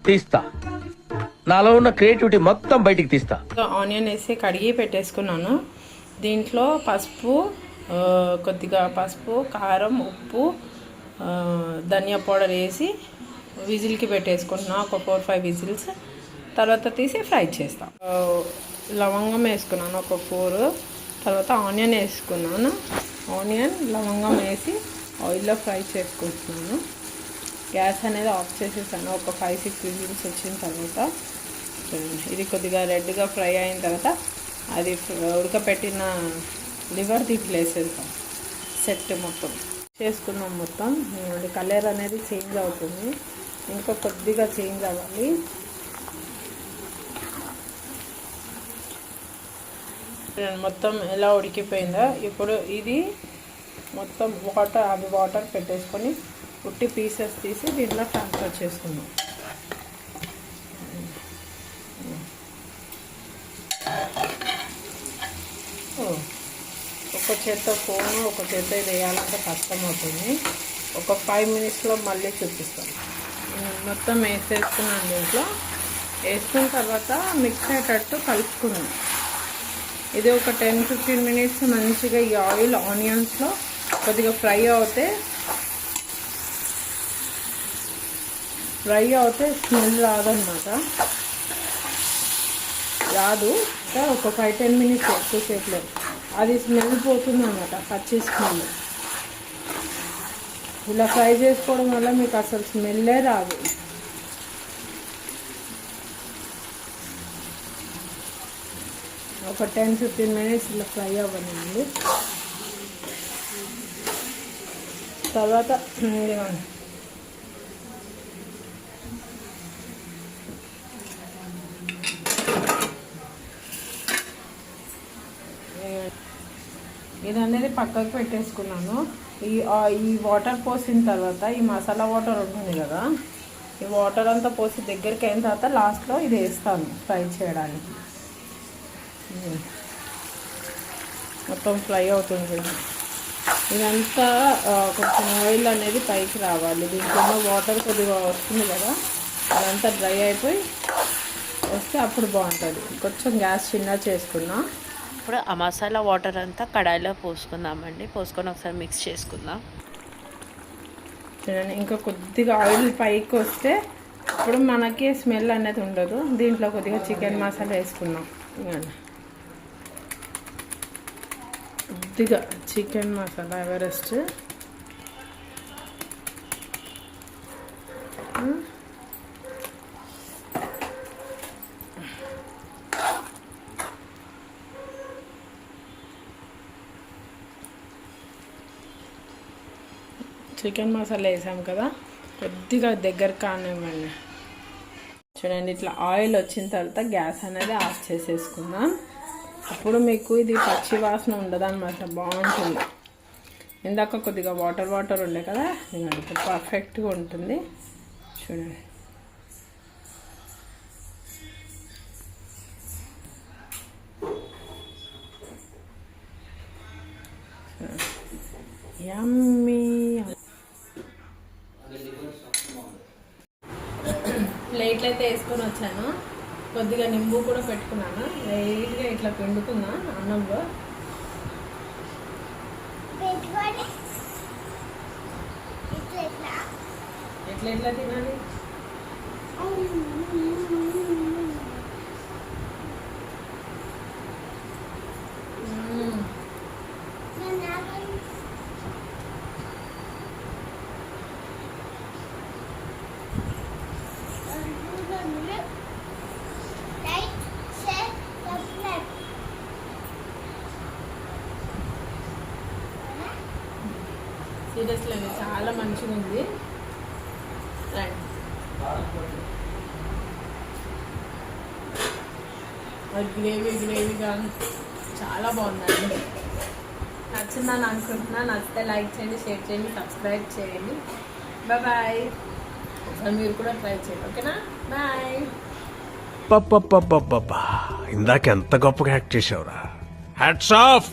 తీస్తా. నాలో ఉన్న క్రియేటివిటీ మొత్తం బయటికి తీస్తా. ఆనియన్ వేసి కడిగి పెట్టేసుకున్నాను. దీంట్లో పసుపు, కొద్దిగా పసుపు, కారం, ఉప్పు, ధనియా పౌడర్ వేసి విజిల్కి పెట్టేసుకుంటున్నాను. ఒక 4-5 విజిల్స్. తర్వాత తీసి ఫ్రై చేస్తాం. లవంగం వేసుకున్నాను ఒక 4. తర్వాత ఆనియన్ వేసుకున్నాను. ఆనియన్, లవంగం వేసి ఆయిల్లో ఫ్రై చేసుకుంటున్నాను. గ్యాస్ అనేది ఆఫ్ చేసేసాను. ఒక 5-6 విజిల్స్ వచ్చిన తర్వాత ఇది కొద్దిగా రెడ్గా ఫ్రై అయిన తర్వాత అది ఉడకపెట్టిన లివర్ దీంట్లో వేసేస్తాం. సెట్ మొత్తం చేసుకున్నాం. మొత్తం కలర్ అనేది చేంజ్ అవుతుంది. ఇంకా కొద్దిగా చేంజ్ అవ్వాలి. మొత్తం ఎలా ఉడికిపోయిందో ఇప్పుడు ఇది మొత్తం వాటర్ పెట్టేసుకొని ఉట్టి పీసెస్ తీసి దీంట్లో ట్రాన్స్ఫర్ చేసుకున్నాం. ఒక చేత్తో ఫోను, ఒక చేత్తో ఇది వేయాలంటే కష్టం అవుతుంది. ఒక 5 మినిట్స్లో మళ్ళీ చూపిస్తాను. మొత్తం వేసేసుకున్నాను. దీంట్లో వేసుకున్న తర్వాత మిక్స్ అయ్యేటట్టు కలుపుకున్నాను. ఇది ఒక 10-15 మినిట్స్ మంచిగా ఈ ఆయిల్ ఆనియన్స్లో కొద్దిగా ఫ్రై అవుతే స్మెల్ రాదనమాట. రాదు. ఒక 5-10 మినిట్స్ ఎక్కువసేపులో అది స్మెల్ పోతుంది అన్నమాట, పచ్చి స్మెల్. ఇలా ఫ్రై చేసుకోవడం వల్ల మీకు అసలు స్మెల్లే రాదు. ఒక 10-15 మినిట్స్ ఇలా ఫ్రై అవ్వనండి. తర్వాత ఇది అనేది పక్కకు పెట్టేసుకున్నాను. ఈ వాటర్ పోసిన తర్వాత ఈ మసాలా వాటర్ ఉంటుంది కదా, ఈ వాటర్ అంతా పోసి దగ్గరికి అయిన తర్వాత లాస్ట్లో ఇది వేస్తాను ఫ్రై చేయడానికి. మొత్తం ఫ్రై అవుతుంది. ఇదంతా కొంచెం ఆయిల్ అనేది పైకి రావాలి. దీంట్లో వాటర్ కొద్దిగా వస్తుంది కదా, అదంతా డ్రై అయిపోయి వస్తే అప్పుడు బాగుంటుంది. కొంచెం గ్యాస్ చిన్న చేసుకున్నా. ఇప్పుడు ఆ మసాలా వాటర్ అంతా కడాయిలో పోసుకుందామండి. పోసుకొని ఒకసారి మిక్స్ చేసుకుందాం. చూడండి, ఇంకా కొద్దిగా ఆయిల్ పైకి వస్తే ఇప్పుడు మనకి స్మెల్ అనేది ఉండదు. దీంట్లో కొద్దిగా చికెన్ మసాలా వేసుకున్నాం. కొద్దిగా chicken masala Everest, chicken masala వేసాం కదా, కొద్దిగా దగ్గర కానివ్వండి. చూడండి, ఇట్లా ఆయిల్ వచ్చిన తర్వాత గ్యాస్ అనేది ఆఫ్ చేసేసుకుందాం. అప్పుడు మీకు ఇది పచ్చి వాసన ఉండదు అన్నమాట, బాగుంటుంది. ఇందాక కొద్దిగా వాటర్ ఉండే కదా, ఇప్పుడు పర్ఫెక్ట్గా ఉంటుంది. చూడండి, యమ్మీ. ప్లేట్లు అయితే వేసుకొని వచ్చాను. కొద్దిగా నింబు కూడా పెట్టుకున్నాను. లైట్గా ఇట్లా పిండుకున్నా అన్నంలో. ఎట్లా తినాలి? సీరియస్లీ చాలా మంచిగా ఉంది. గ్రేవీగా చాలా బాగుందండి. నచ్చిందని అనుకుంటున్నా. నచ్చితే లైక్ చేయండి, షేర్ చేయండి, సబ్స్క్రైబ్ చేయండి. బాయ్. ఒకసారి మీరు కూడా ట్రై చేయండి. ఓకేనా? బాయ్. ఇందాక ఎంత గొప్పగా యాక్ట్ చేసావురా. Hats off.